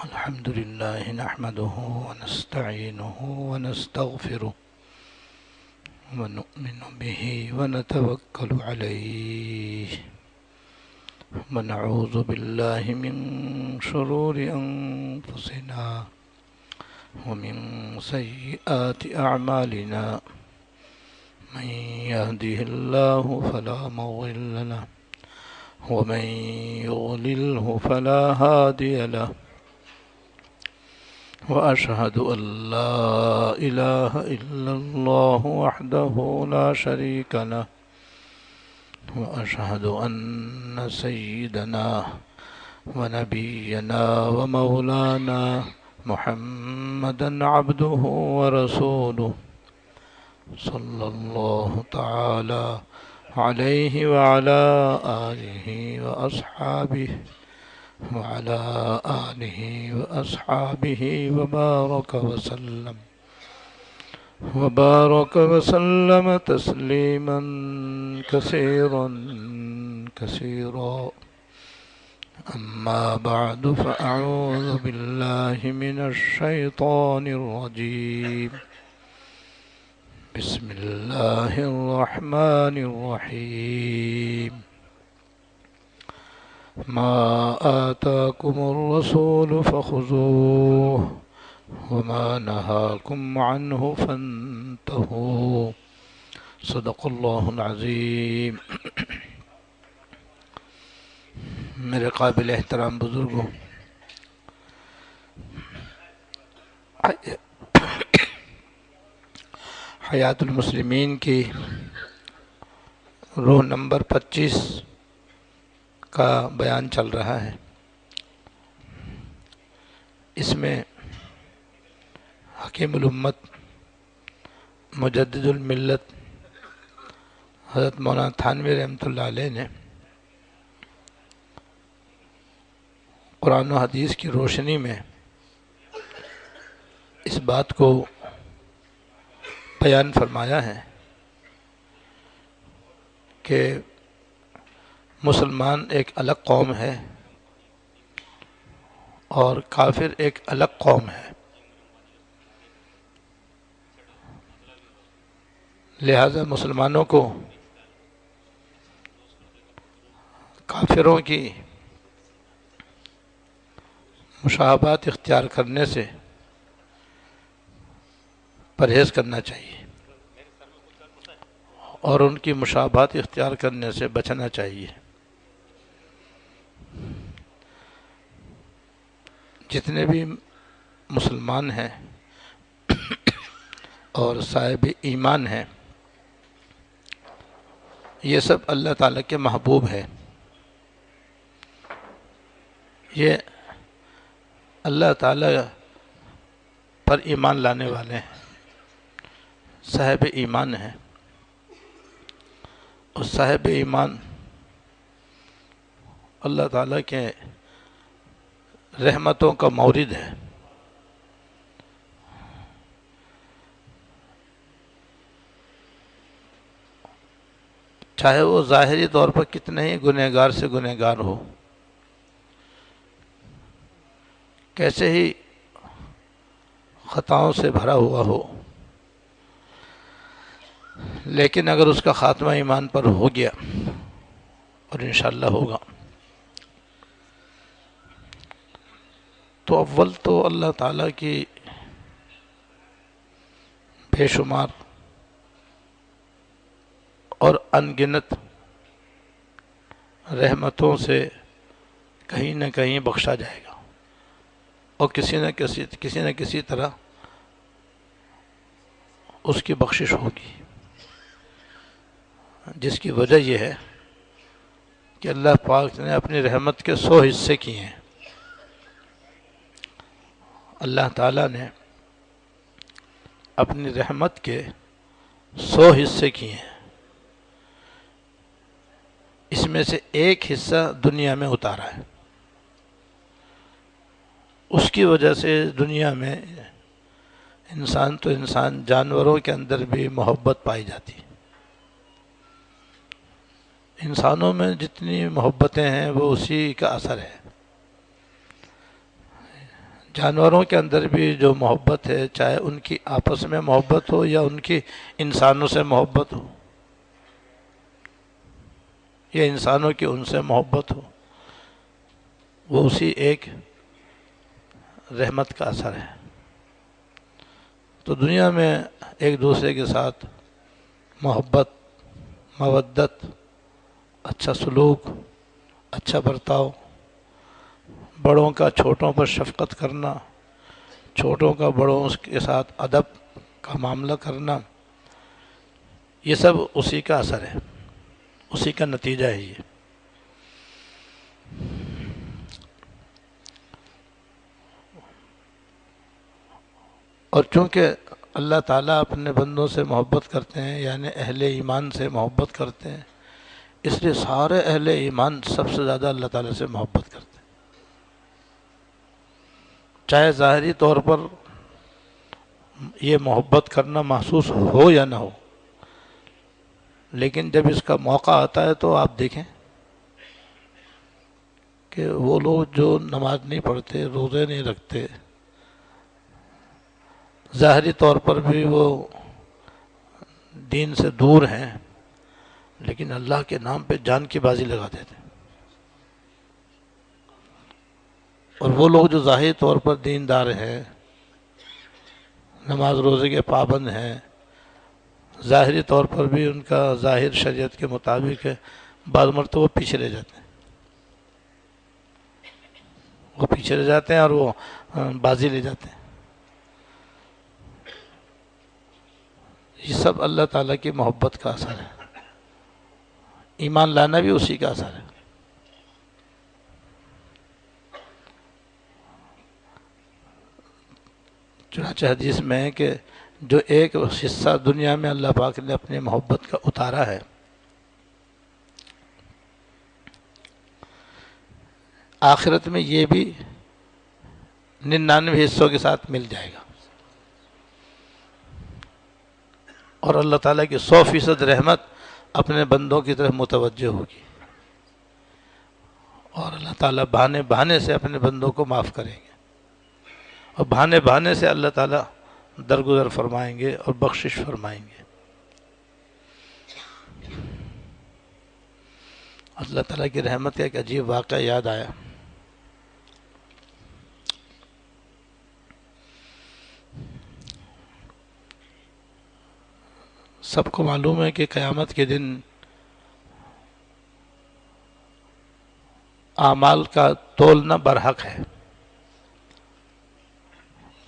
الحمد لله نحمده ونستعينه ونستغفره ونؤمن به ونتوكل عليه ونعوذ بالله من شرور أنفسنا ومن سيئات أعمالنا من يهده الله فلا مضل له ومن يضلله فلا هادي له وأشهد أن لا إله إلا الله وحده لا شريك له وأشهد أن سيدنا ونبينا ومولانا محمدا عبده ورسوله صلى الله تعالى عليه وعلى آله وأصحابه وبارك وسلم تسليما كثيرا أما بعد فأعوذ بالله من الشيطان الرجيم بسم الله الرحمن الرحيم ما آتاكم الرسول فخذوه وما نهاكم عنه فانتهوا صدق اللہ العظیم۔ میرے قابل احترام بزرگوں، حیات المسلمین کی روح نمبر 25 کا بیان چل رہا ہے۔ اس میں حکیم الامت مجدد الملت حضرت مولانا تھانوی رحمۃ اللہ علیہ نے قرآن و حدیث کی روشنی میں اس بات کو بیان فرمایا ہے کہ مسلمان ایک الگ قوم ہے اور کافر ایک الگ قوم ہے، لہذا مسلمانوں کو کافروں کی مشابہت اختیار کرنے سے پرہیز کرنا چاہیے اور ان کی مشابہت اختیار کرنے سے بچنا چاہیے۔ جتنے بھی مسلمان ہیں اور صاحب ایمان ہیں، یہ سب اللہ تعالیٰ کے محبوب ہیں۔ یہ اللہ تعالیٰ پر ایمان لانے والے ہیں، صاحب ایمان ہیں، اور صاحب ایمان اللہ تعالیٰ کے رحمتوں کا مورد ہے۔ چاہے وہ ظاہری طور پر کتنے ہی گنہگار سے گنہگار ہو، کیسے ہی خطاؤں سے بھرا ہوا ہو، لیکن اگر اس کا خاتمہ ایمان پر ہو گیا، اور انشاءاللہ ہوگا، تو اول تو اللہ تعالیٰ کی بے شمار اور انگنت رحمتوں سے کہیں نہ کہیں بخشا جائے گا، اور کسی نہ کسی طرح اس کی بخشش ہوگی، جس کی وجہ یہ ہے کہ اللہ پاک نے اپنی رحمت کے 100 حصے کیے ہیں۔ اللہ تعالیٰ نے اپنی رحمت کے 100 حصے کیے ہیں، اس میں سے ایک حصہ دنیا میں اتارا ہے۔ اس کی وجہ سے دنیا میں انسان تو انسان، جانوروں کے اندر بھی محبت پائی جاتی ہے۔ انسانوں میں جتنی محبتیں ہیں وہ اسی کا اثر ہے۔ جانوروں کے اندر بھی جو محبت ہے، چاہے ان کی آپس میں محبت ہو یا ان کی انسانوں سے محبت ہو یا انسانوں کی ان سے محبت ہو، وہ اسی ایک رحمت کا اثر ہے۔ تو دنیا میں ایک دوسرے کے ساتھ محبت، مودت، اچھا سلوک، اچھا برتاؤ، بڑوں کا چھوٹوں پر شفقت کرنا، چھوٹوں کا بڑوں کے ساتھ ادب کا معاملہ کرنا، یہ سب اسی کا اثر ہے، اسی کا نتیجہ ہے یہ۔ اور چونکہ اللہ تعالیٰ اپنے بندوں سے محبت کرتے ہیں، یعنی اہل ایمان سے محبت کرتے ہیں، اس لیے سارے اہل ایمان سب سے زیادہ اللہ تعالیٰ سے محبت کرتے ہیں، چاہے ظاہری طور پر یہ محبت کرنا محسوس ہو یا نہ ہو، لیکن جب اس کا موقع آتا ہے تو آپ دیکھیں کہ وہ لوگ جو نماز نہیں پڑھتے، روزے نہیں رکھتے، ظاہری طور پر بھی وہ دین سے دور ہیں، لیکن اللہ کے نام پہ جان کی بازی لگا دیتے ہیں۔ اور وہ لوگ جو ظاہری طور پر دیندار ہیں، نماز روزے کے پابند ہیں، ظاہری طور پر بھی ان کا ظاہر شریعت کے مطابق ہے، بعض مرتبہ وہ پیچھے رہ جاتے ہیں، وہ پیچھے رہ جاتے ہیں اور وہ بازی لے جاتے ہیں۔ یہ سب اللہ تعالیٰ کی محبت کا اثر ہے، ایمان لانا بھی اسی کا اثر ہے۔ چنانچہ حدیث میں ہے کہ جو ایک حصہ دنیا میں اللہ پاک نے اپنی محبت کا اتارا ہے، آخرت میں یہ بھی 99 حصوں کے ساتھ مل جائے گا، اور اللہ تعالیٰ کی 100% رحمت اپنے بندوں کی طرف متوجہ ہوگی، اور اللہ تعالیٰ بہانے بہانے سے اپنے بندوں کو معاف کریں گے، اور بہانے بہانے سے اللہ تعالیٰ درگزر فرمائیں گے اور بخشش فرمائیں گے۔ اللہ تعالیٰ کی رحمت کا ایک عجیب واقعہ یاد آیا۔ سب کو معلوم ہے کہ قیامت کے دن اعمال کا تولنا برحق ہے۔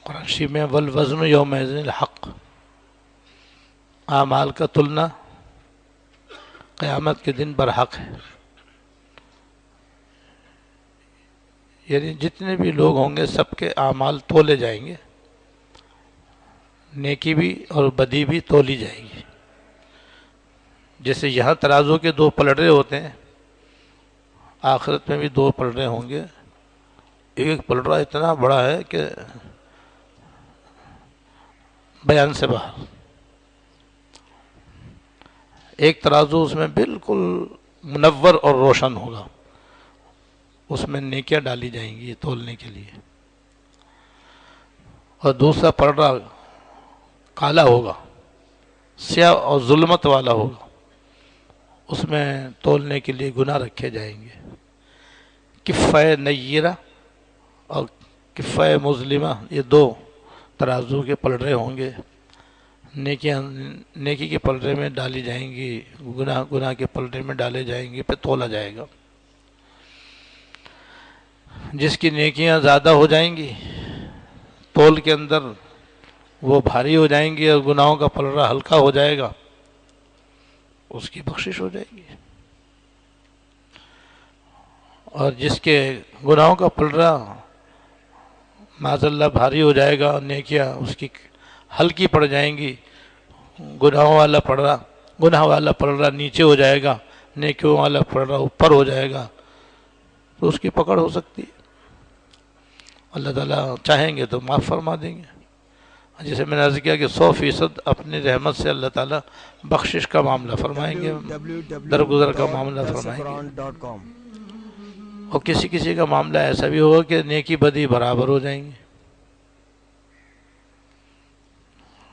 قرآن شریف میں والوزن یومئذ الحق، اعمال کا تلنا قیامت کے دن برحق ہے، یعنی جتنے بھی لوگ ہوں گے سب کے اعمال تولے جائیں گے، نیکی بھی اور بدی بھی تولی جائے گی۔ جیسے یہاں ترازو کے 2 پلڑے ہوتے ہیں، آخرت میں بھی 2 پلڑے ہوں گے۔ ایک پلڑا اتنا بڑا ہے کہ بیان سے باہر، ایک ترازو اس میں بالکل منور اور روشن ہوگا، اس میں نیکیاں ڈالی جائیں گی تولنے کے لیے، اور دوسرا پلڑا کالا ہوگا، سیاہ اور ظلمت والا ہوگا، اس میں تولنے کے لیے گناہ رکھے جائیں گے۔ کفہ نیرہ اور کفہ مظلمہ، یہ 2 ترازو کے پلڑے ہوں گے، نیکی کے پلڑے میں ڈالی جائیں گی، گناہ کے پلڑے میں ڈالے جائیں گے، پھر تولا جائے گا۔ جس کی نیکیاں زیادہ ہو جائیں گی تول کے اندر، وہ بھاری ہو جائیں گی، اور گناہوں کا پلڑا ہلکا ہو جائے گا، اس کی بخشش ہو جائے گی۔ اور جس کے گناہوں کا پلڑا معاذ اللہ بھاری ہو جائے گا، اور نیکیاں اس کی ہلکی پڑ جائیں گی، گناہ والا پلڑا نیچے ہو جائے گا، نیکیوں والا پلڑا اوپر ہو جائے گا، تو اس کی پکڑ ہو سکتی ہے۔ اللہ تعالیٰ چاہیں گے تو معاف فرما دیں گے۔ جیسے میں نے عرض کیا کہ 100% اپنی رحمت سے اللہ تعالیٰ بخشش کا معاملہ فرمائیں گے، درگزر کا معاملہ فرمائیں گے، اور کسی کسی کا معاملہ ایسا بھی ہوگا کہ نیکی بدی برابر ہو جائیں گے۔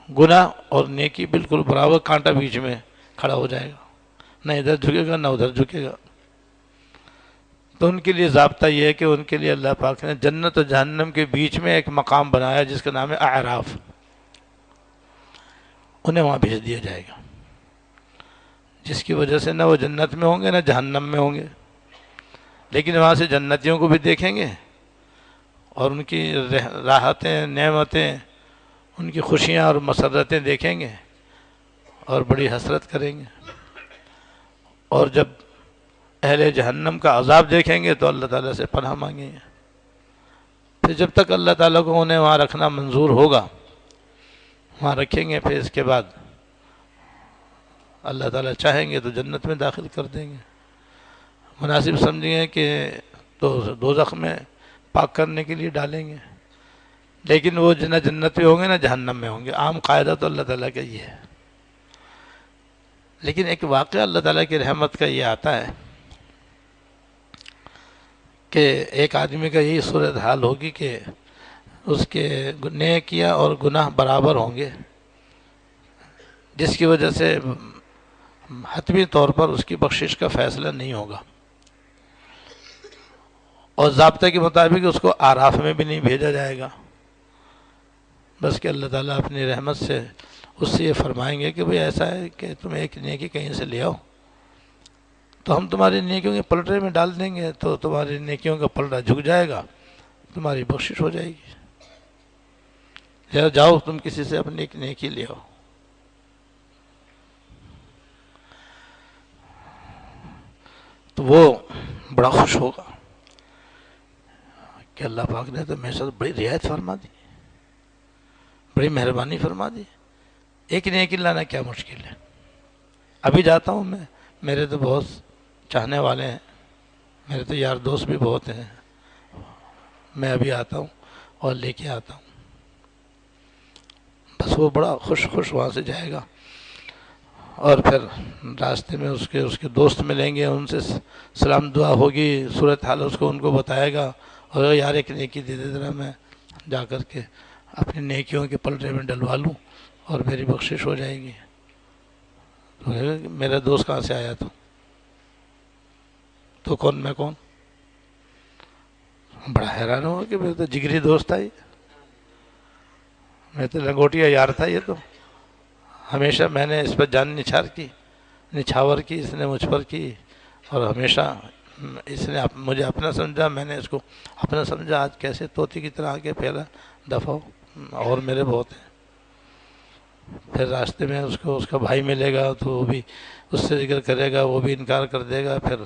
گناہ اور نیکی بالکل برابر کانٹا بیچ میں کھڑا ہو جائے گا، نہ ادھر جھکے گا نہ ادھر جھکے گا۔ تو ان کے لیے ضابطہ یہ ہے کہ ان کے لیے اللہ پاک نے جنت اور جہنم کے بیچ میں ایک مقام بنایا جس کا نام ہے اعراف، انہیں وہاں بھیج دیا جائے گا، جس کی وجہ سے نہ وہ جنت میں ہوں گے نہ جہنم میں ہوں گے، لیکن وہاں سے جنتیوں کو بھی دیکھیں گے اور ان کی راحتیں، نعمتیں، ان کی خوشیاں اور مسرتیں دیکھیں گے اور بڑی حسرت کریں گے، اور جب اہل جہنم کا عذاب دیکھیں گے تو اللہ تعالیٰ سے پناہ مانگیں گے۔ پھر جب تک اللہ تعالیٰ کو انہیں وہاں رکھنا منظور ہوگا وہاں رکھیں گے، پھر اس کے بعد اللہ تعالیٰ چاہیں گے تو جنت میں داخل کر دیں گے، مناسب سمجھیں گے کہ تو دوزخ میں پاک کرنے کے لیے ڈالیں گے، لیکن وہ نہ جنت میں ہوں گے نہ جہنم میں ہوں گے۔ عام قاعدہ تو اللہ تعالیٰ کا یہ ہے، لیکن ایک واقعہ اللہ تعالیٰ کی رحمت کا یہ آتا ہے کہ ایک آدمی کا یہی صورتحال ہوگی کہ اس کے نیکیاں اور گناہ برابر ہوں گے، جس کی وجہ سے حتمی طور پر اس کی بخشش کا فیصلہ نہیں ہوگا، اور ضابطے کے مطابق اس کو اعراف میں بھی نہیں بھیجا جائے گا، بس کہ اللہ تعالیٰ اپنی رحمت سے اس سے یہ فرمائیں گے کہ بھئی ایسا ہے کہ تم ایک نیکی کہیں سے لے آؤ تو ہم تمہاری نیکیوں کے پلٹے میں ڈال دیں گے، تو تمہاری نیکیوں کا پلٹا جھک جائے گا، تمہاری بخشش ہو جائے گی، یا جاؤ تم کسی سے اپنی ایک نیکی لے آؤ۔ تو وہ بڑا خوش ہوگا کہ اللہ پاک نے تو میرے ساتھ بڑی رعایت فرما دی، بڑی مہربانی فرما دی، ایک نیکی لانا کیا مشکل ہے، ابھی جاتا ہوں میں، میرے تو بہت چاہنے والے ہیں، میرے تو یار دوست بھی بہت ہیں، میں ابھی آتا ہوں اور لے کے آتا ہوں۔ بس وہ بڑا خوش وہاں سے جائے گا، اور پھر راستے میں اس کے دوست ملیں گے، ان سے سلام دعا ہوگی، صورتحال اس کو ان کو بتائے گا، اور یار ایک نیکی دے دے ذرا، میں جا کر کے اپنی نیکیوں کے پلٹے میں ڈلوا لوں اور میری بخشش ہو جائے گی۔ تو میرا دوست کہاں سے آیا تو کون میں کون؟ بڑا حیران ہوا کہ میرا تو جگری دوست تھا، یہ میں تو لنگوٹیا یار تھا، یہ تو ہمیشہ میں نے اس پر جان نچھاور کی اس نے مجھ پر کی، اور ہمیشہ اس نے مجھے اپنا سمجھا، میں نے اس کو اپنا سمجھا، آج کیسے طوطی کی طرح آگے پھیلا دفعہ اور میرے بہت ہیں۔ پھر راستے میں اس کا بھائی ملے گا تو وہ بھی اس سے ذکر کرے گا، وہ بھی انکار کر دے گا، پھر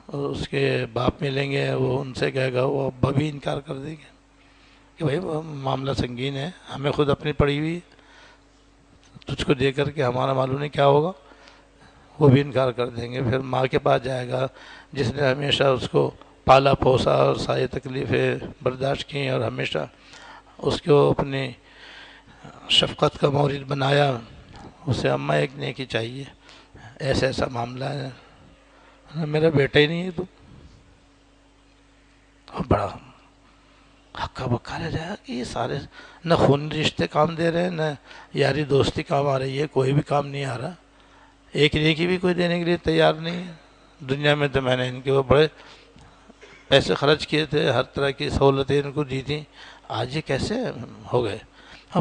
اس کے باپ ملیں گے، وہ ان سے کہے گا، وہ ابا بھی انکار کر دیں گے کہ بھائی معاملہ سنگین ہے، ہمیں خود اپنی پڑی ہوئی، تجھ کو دے کر کے ہمارا معلوم نہیں کیا ہوگا، وہ بھی انکار کر دیں گے۔ پھر ماں کے پاس جائے گا جس نے ہمیشہ اس کو پالا پوسا اور ساری تکلیفیں برداشت کی اور ہمیشہ اس کو اپنی شفقت کا مورد بنایا، اسے اماں ایک نیکی چاہیے، ایسا معاملہ ہے، میرا بیٹا ہی نہیں ہے تو بڑا ہکا بکا رہ جائے گا کہ یہ سارے نہ خونی رشتے کام دے رہے ہیں، نہ یاری دوستی کام آ رہی ہے، کوئی بھی کام نہیں آ رہا، ایک نیکی بھی کوئی دینے کے لیے تیار نہیں ہے۔ دنیا میں تو میں نے ان کے وہ بڑے پیسے خرچ کیے تھے، ہر طرح کی سہولتیں ان کو دی تھیں، آج یہ کیسے ہو گئے؟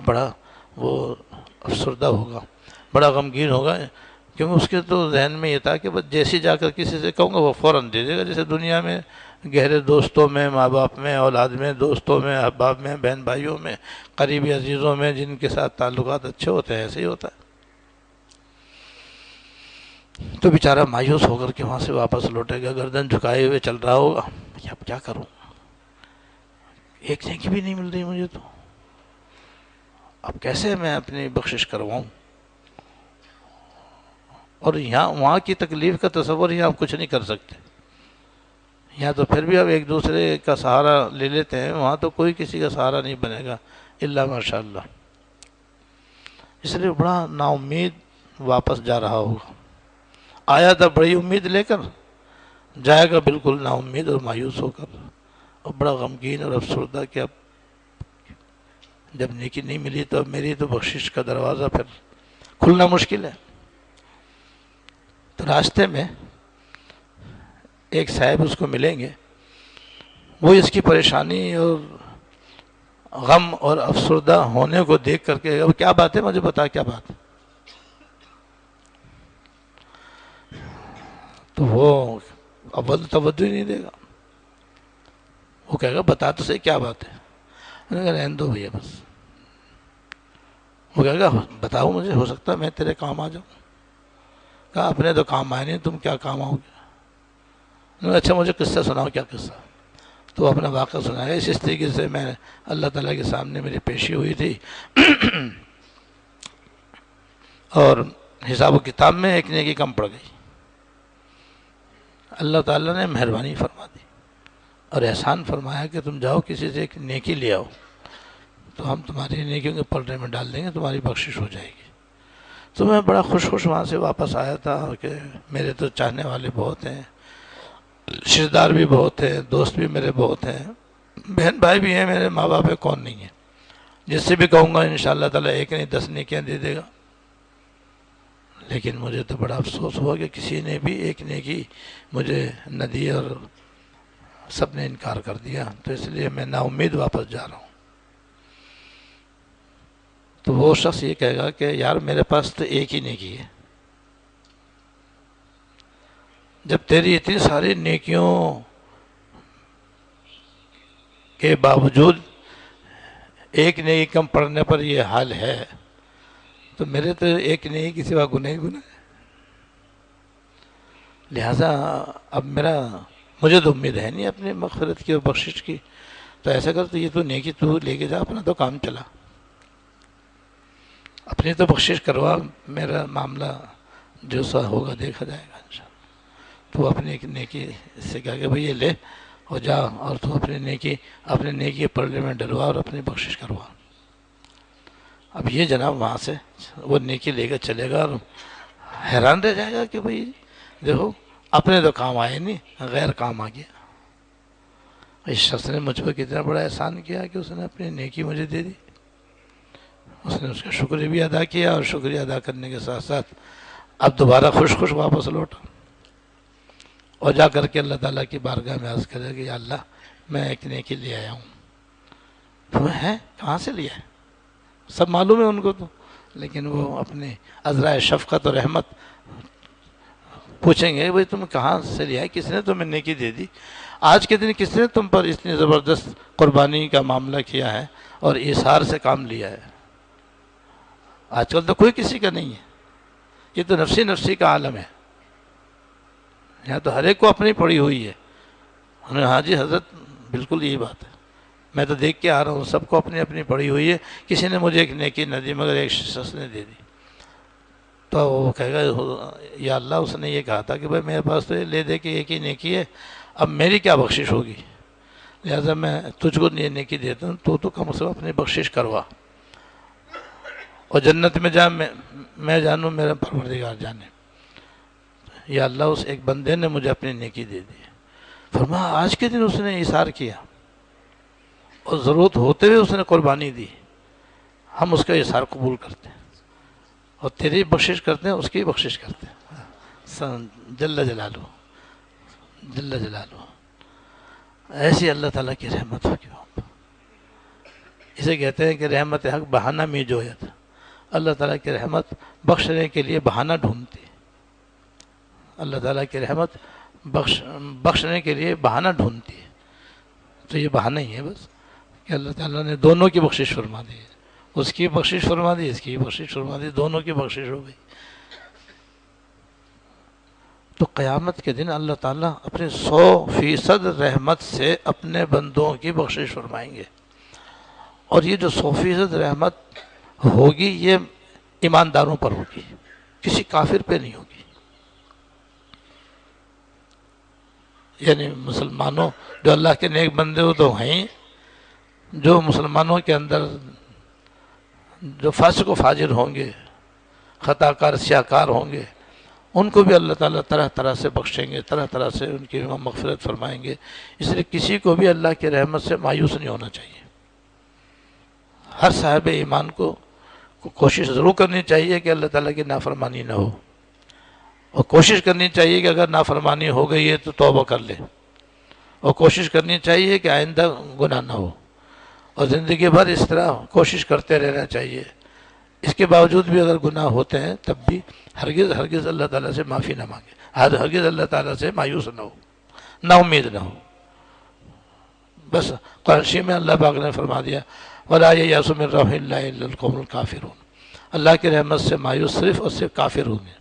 بڑا وہ افسردہ ہوگا، بڑا غمگین ہوگا، کیونکہ اس کے تو ذہن میں یہ تھا کہ بس جیسے جا کر کسی سے کہوں گا وہ فوراً دے دے گا، جیسے دنیا میں گہرے دوستوں میں، ماں باپ میں، اولاد میں، دوستوں میں، احباب میں، بہن بھائیوں میں، قریبی عزیزوں میں، جن کے ساتھ تعلقات اچھے ہوتے ہیں، ایسے ہی ہوتا ہے۔ تو بیچارہ مایوس ہو کر کے وہاں سے واپس لوٹے گا، گردن جھکائے ہوئے چل رہا ہوگا، اب کیا کروں، ایک نیکی بھی نہیں مل رہی مجھے، تو اب کیسے میں اپنی بخشش کرواؤں؟ اور یہاں وہاں کی تکلیف کا تصور یہاں آپ کچھ نہیں کر سکتے، یہاں تو پھر بھی اب ایک دوسرے کا سہارا لے لیتے ہیں، وہاں تو کوئی کسی کا سہارا نہیں بنے گا الا ماشاء اللہ، اس لیے بڑا نا امید واپس جا رہا ہوگا، آیا تھا بڑی امید لے کر، جائے گا بالکل نا امید اور مایوس ہو کر، اور بڑا غمگین اور افسردہ کہ اب جب نیکی نہیں ملی تو میری تو بخشش کا دروازہ پھر کھلنا مشکل ہے۔ تو راستے میں ایک صاحب اس کو ملیں گے، وہ اس کی پریشانی اور غم اور افسردہ ہونے کو دیکھ کر کے، اب کیا بات ہے مجھے بتا، کیا بات ہے؟ تو وہ اول توجہ ہی نہیں دے گا، وہ کہے گا بتا تو صحیح کیا بات ہے۔ میں نے کہا رہنے دو بھیا بس۔ وہ کہے گا بتاؤ مجھے، ہو سکتا ہے میں تیرے کام آ جاؤں۔ کہا اپنے تو کام آئے نہیں، تم کیا کام آؤ گے؟ میں نے کہا اچھا مجھے قصہ سناؤ، کیا قصہ؟ تو اپنا واقعہ سنایا۔ اس طریقے سے میں اللہ تعالیٰ کے سامنے میری پیشی ہوئی تھی اور حساب و کتاب میں ایک نیکی کم پڑ گئی۔ اللہ تعالیٰ نے مہربانی فرما دی اور احسان فرمایا کہ تم جاؤ کسی سے ایک نیکی لے آؤ، تو ہم تمہاری نیکیوں کے پلڑے میں ڈال دیں گے، تمہاری بخشش ہو جائے گی۔ تو میں بڑا خوش وہاں سے واپس آیا تھا کہ میرے تو چاہنے والے بہت ہیں، رشتہ دار بھی بہت ہیں، دوست بھی میرے بہت ہیں، بہن بھائی بھی ہیں، میرے ماں باپ کون نہیں ہے، جس سے بھی کہوں گا انشاءاللہ تعالیٰ ایک نہیں 10 نیکیاں دے دے گا۔ لیکن مجھے تو بڑا افسوس ہوا کہ کسی نے بھی ایک نیکی مجھے نہ دی اور سب نے انکار کر دیا، تو اس لیے میں نا امید واپس جا رہا ہوں۔ تو وہ شخص یہ کہے گا کہ یار میرے پاس تو ایک ہی نیکی ہے، جب تیری اتنی ساری نیکیوں کے باوجود ایک نیکی کم پڑنے پر یہ حال ہے، تو میرے تو ایک نیکی کے سوا گناہ ہی گناہ ہے۔ لہٰذا اب مجھے تو امید ہے نہیں اپنی مغفرت کی اور بخشش کی، تو ایسا کر تو یہ تو نیکی تو لے کے جا، اپنا تو کام چلا، اپنی تو بخشش کروا، میرا معاملہ جو سا ہوگا دیکھا جائے گا انشاءاللہ۔ تو اپنی ایک نیکی سے کہا کہ بھئی یہ لے اور جا، اور تو اپنے نیکی پلڑے میں ڈلوا اور اپنی بخشش کروا۔ اب یہ جناب وہاں سے وہ نیکی لے کر چلے گا اور حیران رہ جائے گا کہ بھئی دیکھو اپنے تو کام آئے نہیں، غیر کام آ گیا۔ اس شخص نے مجھ پر کتنا بڑا احسان کیا کہ اس نے اپنی نیکی مجھے دے دی۔ اس نے اس کا شکریہ بھی ادا کیا، اور شکریہ ادا کرنے کے ساتھ ساتھ اب دوبارہ خوش واپس لوٹا اور جا کر کے اللہ تعالیٰ کی بارگاہ میں عرض کرے کہ یا اللہ میں ایک نیکی لے آیا ہوں۔ تو ہے کہاں سے لیا ہے؟ سب معلوم ہے ان کو تو، لیکن وہ اپنے عذرائے شفقت اور رحمت پوچھیں گے بھئی تم کہاں سے لیا ہے، کس نے تمہیں نیکی دے دی، آج کے دن کس نے تم پر اتنی زبردست قربانی کا معاملہ کیا ہے اور ایثار سے کام لیا ہے؟ آج کل تو کوئی کسی کا نہیں ہے، یہ تو نفسی کا عالم ہے، یہاں تو ہر ایک کو اپنی پڑی ہوئی ہے۔ ہاں جی حضرت بالکل یہی بات ہے، میں تو دیکھ کے آ رہا ہوں سب کو اپنی پڑی ہوئی ہے، کسی نے مجھے ایک نیکی نہ دی مگر ایک شخص نے دے دی۔ تو وہ کہے گا یا اللہ اس نے یہ کہا تھا کہ بھائی میرے پاس تو یہ لے دے کے ایک ہی نیکی ہے، اب میری کیا بخشش ہوگی، لہٰذا میں تجھ کو یہ نیکی دیتا ہوں، تو کم از کم اپنی بخشش کروا اور جنت میں جا، میں جانوں میرا پروردگار جانے۔ یا اللہ اس ایک بندے نے مجھے اپنی نیکی دے دی، فرمایا آج کے دن اس نے ایثار کیا اور ضرورت ہوتے ہوئے اس نے قربانی دی، ہم اس کا ایثار قبول کرتے ہیں اور تیری بخشش کرتے ہیں، اس کی بخشش کرتے ہیں، جل جلالہ جل جلالہ۔ ایسی اللہ تعالیٰ کی رحمت ہوگی، اسے کہتے ہیں کہ رحمت حق بہانہ میں جویت، اللہ تعالیٰ کی رحمت بخشنے کے لیے بہانہ ڈھونڈتی ہے، اللہ تعالیٰ کی رحمت بخشنے کے لیے بہانہ ڈھونڈتی ہے، تو یہ بہانہ ہی ہے بس کہ اللہ تعالیٰ نے دونوں کی بخشش فرما دی ہے، اس کی بخشش فرما دی، اس کی بخشش فرما دی، دونوں کی بخشش ہو گئی۔ تو قیامت کے دن اللہ تعالیٰ اپنے 100% رحمت سے اپنے بندوں کی بخشش فرمائیں گے، اور یہ جو 100% رحمت ہوگی یہ ایمانداروں پر ہوگی، کسی کافر پہ نہیں ہوگی، یعنی مسلمانوں جو اللہ کے نیک بندے ہو تو ہیں، جو مسلمانوں کے اندر جو فاسق و فاجر ہوں گے، خطا کار سیاہ کار ہوں گے، ان کو بھی اللہ تعالیٰ طرح طرح سے بخشیں گے، طرح طرح سے ان کی مغفرت فرمائیں گے۔ اس لیے کسی کو بھی اللہ کی رحمت سے مایوس نہیں ہونا چاہیے، ہر صاحب ایمان کو کوشش ضرور کرنی چاہیے کہ اللہ تعالیٰ کی نافرمانی نہ ہو، اور کوشش کرنی چاہیے کہ اگر نافرمانی ہو گئی ہے تو توبہ کر لے، اور کوشش کرنی چاہیے کہ آئندہ گناہ نہ ہو، اور زندگی بھر اس طرح کوشش کرتے رہنا چاہیے۔ اس کے باوجود بھی اگر گناہ ہوتے ہیں تب بھی ہرگز اللہ تعالیٰ سے معافی نہ مانگے، ہرگز اللہ تعالیٰ سے مایوس نہ ہو، نا امید نہ ہو۔ بس قرآن شریف میں اللہ پاک نے فرما دیا وَلَا يَيْأَسُ مِن رَوْحِ اللَّهِ إِلَّا الْقَوْمُ الْكَافِرُونَ، اللہ کی رحمت سے مایوس صرف اور صرف کافر ہوں گے۔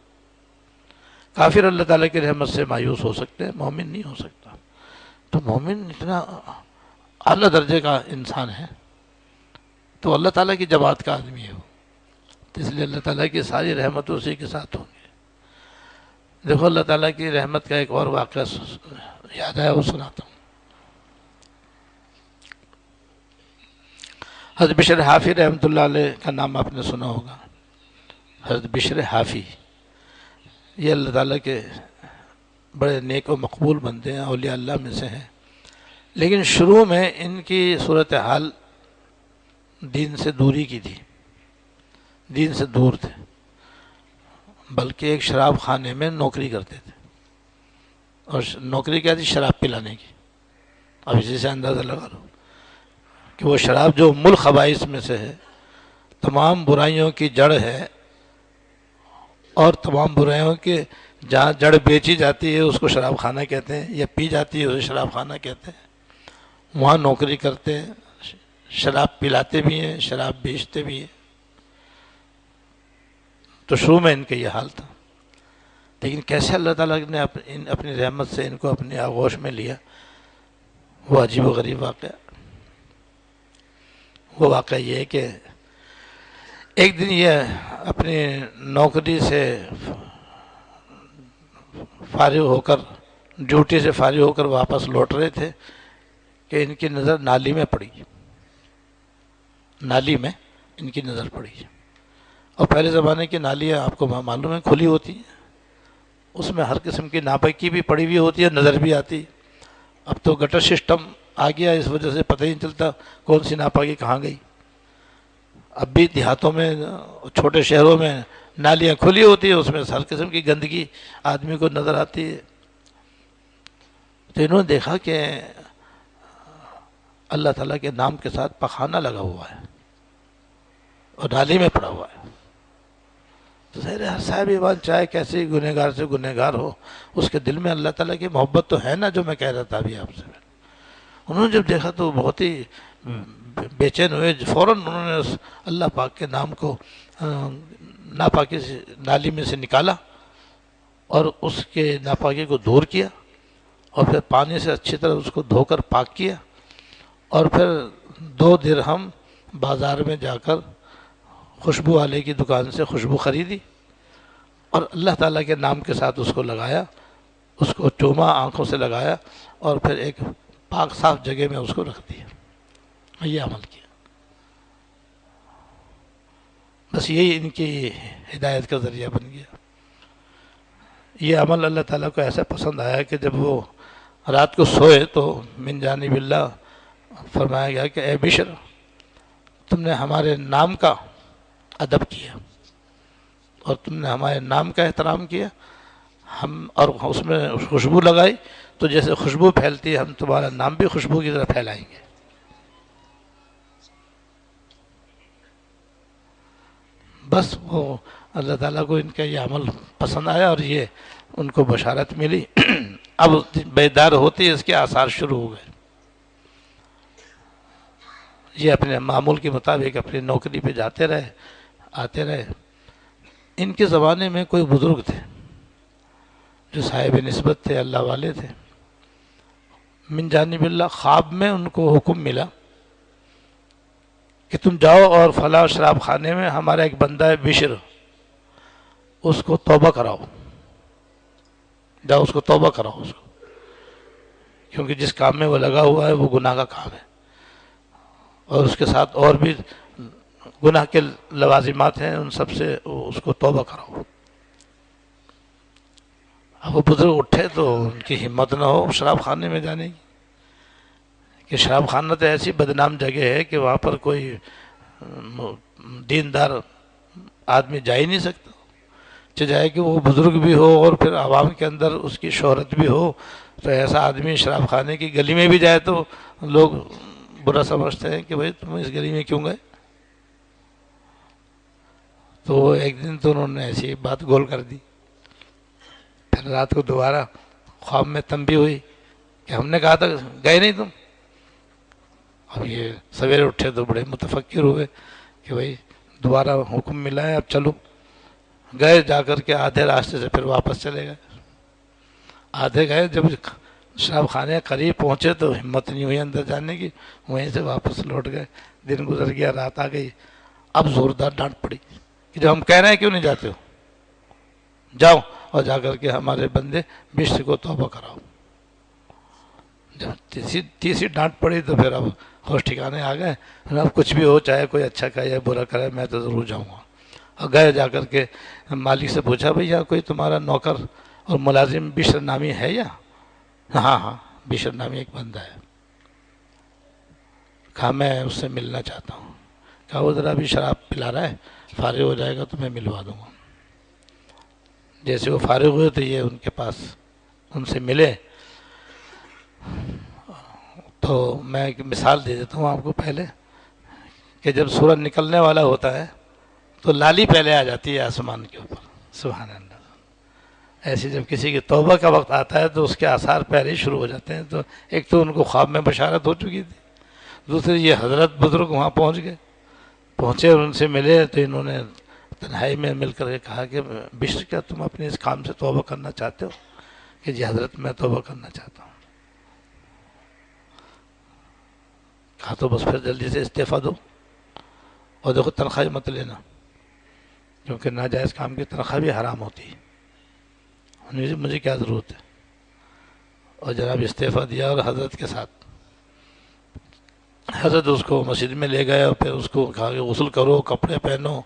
کافر اللہ تعالیٰ کی رحمت سے مایوس ہو سکتے ہیں، مومن نہیں ہو سکتا۔ تو مومن اتنا اعلیٰ درجے کا انسان ہے تو اللہ تعالیٰ کی جماعت کا آدمی ہے وہ، تو اس لیے اللہ تعالیٰ کی ساری رحمت اسی کے ساتھ ہوں گے۔ دیکھو اللہ تعالیٰ کی رحمت کا ایک اور واقعہ یاد آیا، وہ سناتا ہوں۔ حضرت بشر حافی رحمۃ اللہ علیہ کا نام آپ نے سنا ہوگا۔ حضرت بشر حافی یہ اللہ تعالیٰ کے بڑے نیک و مقبول بندے ہیں، اولیاء اللہ میں سے ہیں، لیکن شروع میں ان کی صورتحال دین سے دوری کی تھی، دین سے دور تھے، بلکہ ایک شراب خانے میں نوکری کرتے تھے، اور نوکری کیا تھی؟ شراب پلانے کی۔ اب اسی سے اندازہ لگا لو کہ وہ شراب جو مل خبائث میں سے ہے، تمام برائیوں کی جڑ ہے، اور تمام برائیوں کے جہاں جڑ بیچی جاتی ہے اس کو شراب خانہ کہتے ہیں، یا پی جاتی ہے اسے شراب خانہ کہتے ہیں۔ وہاں نوکری کرتے ہیں، شراب پلاتے بھی ہیں، شراب بیچتے بھی ہیں۔ تو شروع میں ان کا یہ حال تھا، لیکن کیسے اللہ تعالیٰ نے اپنی رحمت سے ان کو اپنی آغوش میں لیا، وہ عجیب و غریب واقعہ۔ وہ واقعہ یہ ہے کہ ایک دن یہ اپنی نوکری سے فارغ ہو کر، ڈیوٹی سے فارغ ہو کر واپس لوٹ رہے تھے کہ ان کی نظر نالی میں پڑی، نالی میں ان کی نظر پڑی۔ اور پہلے زمانے کی نالیاں آپ کو معلوم ہے کھلی ہوتی ہیں، اس میں ہر قسم کی ناپاکی بھی پڑی ہوئی ہوتی ہے، نظر بھی آتی۔ اب تو گٹر سسٹم آ گیا، اس وجہ سے پتہ ہی نہیں چلتا کون سی ناپاکی کہاں گئی۔ اب بھی دیہاتوں میں، چھوٹے شہروں میں نالیاں کھلی ہوتی ہیں، اس میں ہر قسم کی گندگی آدمی کو نظر آتی ہے۔ تو انہوں نے دیکھا کہ اللہ تعالیٰ کے نام کے ساتھ پخانہ لگا ہوا ہے اور نالی میں پڑا ہوا ہے۔ تو ظاہر ہے ہر صاحب ایمان چاہے کیسے گنہگار سے گنہگار ہو، اس کے دل میں اللہ تعالیٰ کی محبت تو ہے نا، جو میں کہہ رہا تھا ابھی آپ سے۔ انہوں نے جب دیکھا تو بہت ہی بے چین ہوئے، فوراً انہوں نے اس اللہ پاک کے نام کو ناپاکی سے نالی میں سے نکالا اور اس کے ناپاکی کو دور کیا، اور پھر پانی سے اچھی طرح اس کو دھو کر پاک کیا، اور پھر 2 درہم بازار میں جا کر خوشبو والے کی دکان سے خوشبو خریدی، اور اللہ تعالیٰ کے نام کے ساتھ اس کو لگایا، اس کو چوما، آنکھوں سے لگایا، اور پھر ایک پاک صاف جگہ میں اس کو رکھ دیا، یہ عمل کیا۔ بس یہی ان کی ہدایت کا ذریعہ بن گیا۔ یہ عمل اللہ تعالیٰ کو ایسا پسند آیا کہ جب وہ رات کو سوئے تو من جانب اللہ فرمایا گیا کہ اے بشر، تم نے ہمارے نام کا ادب کیا اور تم نے ہمارے نام کا احترام کیا، ہم اور اس میں خوشبو لگائی، تو جیسے خوشبو پھیلتی ہے ہم تمہارا نام بھی خوشبو کی طرح پھیلائیں گے۔ بس وہ اللہ تعالیٰ کو ان کا یہ عمل پسند آیا اور یہ ان کو بشارت ملی۔ اب بیدار ہوتی اس کے آثار شروع ہو گئے۔ یہ اپنے معمول کے مطابق اپنی نوکری پہ جاتے رہے، آتے رہے۔ ان کے زمانے میں کوئی بزرگ تھے جو صاحب نسبت تھے، اللہ والے تھے۔ من جانب اللہ خواب میں ان کو حکم ملا کہ تم جاؤ اور فلاں شراب خانے میں ہمارا ایک بندہ ہے بشر، اس کو توبہ کراؤ، جاؤ اس کو توبہ کراؤ اس کو، کیونکہ جس کام میں وہ لگا ہوا ہے وہ گناہ کا کام ہے، اور اس کے ساتھ اور بھی گناہ کے لوازمات ہیں، ان سب سے اس کو توبہ کراؤ۔ اب وہ بزرگ اٹھے تو ان کی ہمت نہ ہو شراب خانے میں جانے کی، کہ شراب خانہ تو ایسی بدنام جگہ ہے کہ وہاں پر کوئی دیندار آدمی جا ہی نہیں سکتا، چاہے کہ وہ بزرگ بھی ہو اور پھر عوام کے اندر اس کی شہرت بھی ہو، تو ایسا آدمی شراب خانے کی گلی میں بھی جائے تو لوگ برا سمجھتے ہیں کہ بھائی تم اس گلی میں کیوں گئے. تو ایک دن تو انہوں نے ایسی بات گول کر دی. پھر رات کو دوبارہ خواب میں تنبیہ ہوئی کہ ہم نے کہا تھا گئے نہیں تم. اب یہ سویرے اٹھے تو بڑے متفکر ہوئے کہ بھائی دوبارہ حکم ملا ہے اب چلو. گئے، جا کر کے آدھے راستے سے پھر واپس چلے گئے. آدھے گئے، جب شراب خانے قریب پہنچے تو ہمت نہیں ہوئی اندر جانے کی، وہیں سے واپس لوٹ گئے. دن گزر گیا، رات آ گئی. اب زوردار ڈانٹ پڑی کہ جب ہم کہہ رہے ہیں کیوں نہیں جاتے ہو، جاؤ اور جا کر کے ہمارے بندے بشر کو توبہ کراؤ. جب تیسری ڈانٹ پڑی تو پھر اب ہوش ٹھکانے آ گئے. اب کچھ بھی ہو، چاہے کوئی اچھا کہے یا برا کرے، میں تو ضرور جاؤں گا. اور گئے، جا کر کے مالک سے پوچھا بھئی یہاں کوئی تمہارا نوکر اور ملازم بشر نامی ہے یا؟ ہاں ہاں بشر نامی ایک بندہ ہے. کہا میں اس سے ملنا چاہتا ہوں. کہا وہ ذرا بھی شراب پلا رہا ہے، فارغ ہو جائے گا تو میں ملوا دوں گا. جیسے وہ فارغ ہوئے تو یہ ان کے پاس ان سے ملے. تو میں ایک مثال دے دیتا ہوں آپ کو پہلے، کہ جب سورج نکلنے والا ہوتا ہے تو لالی پہلے آ جاتی ہے آسمان کے اوپر. سبحان اللہ. ایسے جب کسی کی توبہ کا وقت آتا ہے تو اس کے آثار پہلے ہی شروع ہو جاتے ہیں. تو ایک تو ان کو خواب میں بشارت ہو چکی تھی، دوسری یہ حضرت بزرگ وہاں پہنچ گئے، پہنچے اور ان سے ملے تو انہوں نے تنہائی میں مل کر کے کہا کہ بشر کیا تم اپنے اس کام سے توبہ کرنا چاہتے ہو؟ کہ جی حضرت میں توبہ کرنا چاہتا ہوں. کہا تو بس پھر جلدی سے استعفیٰ دو اور دیکھو تنخواہ مت لینا، کیونکہ ناجائز کام کی تنخواہ بھی حرام ہوتی ہے. مجھے کیا ضرورت ہے. اور جناب استعفیٰ دیا اور حضرت کے ساتھ حضرت اس کو مسجد میں لے گئے اور پھر اس کو کہا کہ غسل کرو، کپڑے پہنو،